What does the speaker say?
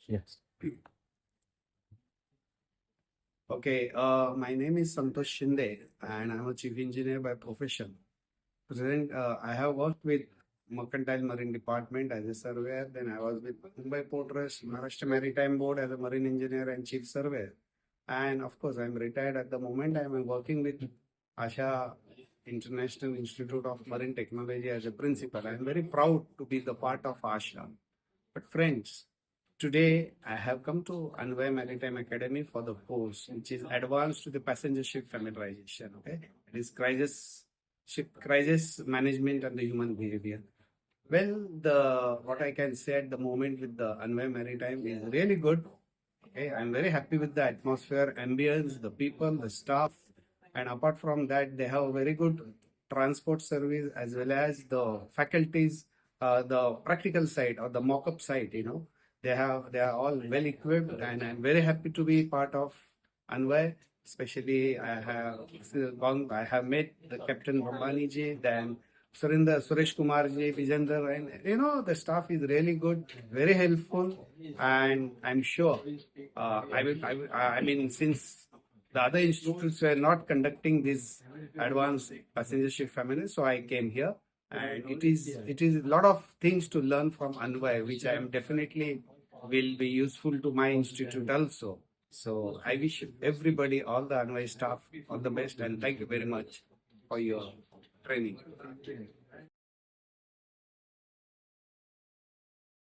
Yes. Okay, my name is Santosh Shinde and I'm a chief engineer by profession. Present, I have worked with Mercantile Marine Department as a surveyor. Then I was with Mumbai Port Trust, Maharashtra Maritime Board as a marine engineer and chief surveyor. And of course, I'm retired at the moment. I'm working with Asha International Institute of Marine Technology as a principal. I'm very proud to be the part of Asha. But friends, today I have come to ANVAY Maritime Academy for the course, which is Advanced to the Passenger Ship Familiarization. Okay, it is crisis management and the human behavior. Well, the what I can say at the moment with the ANVAY Maritime is really good. Okay, I'm very happy with the atmosphere, ambience, the people, the staff, and apart from that, they have a very good transport service as well as the faculties, the practical side or the mock-up side. They are all well equipped, and I'm very happy to be part of Anvay. Especially, I have met the Captain Bambani ji, then Suresh Kumar ji, Vijender, and the staff is really good, very helpful, and I'm sure I mean, since the other institutes were not conducting this advanced passenger ship family, so I came here, and it is a lot of things to learn from Anvay, which I am definitely will be useful to my institute also. So I wish everybody, all the Anvay staff, all the best, and thank you very much for your training.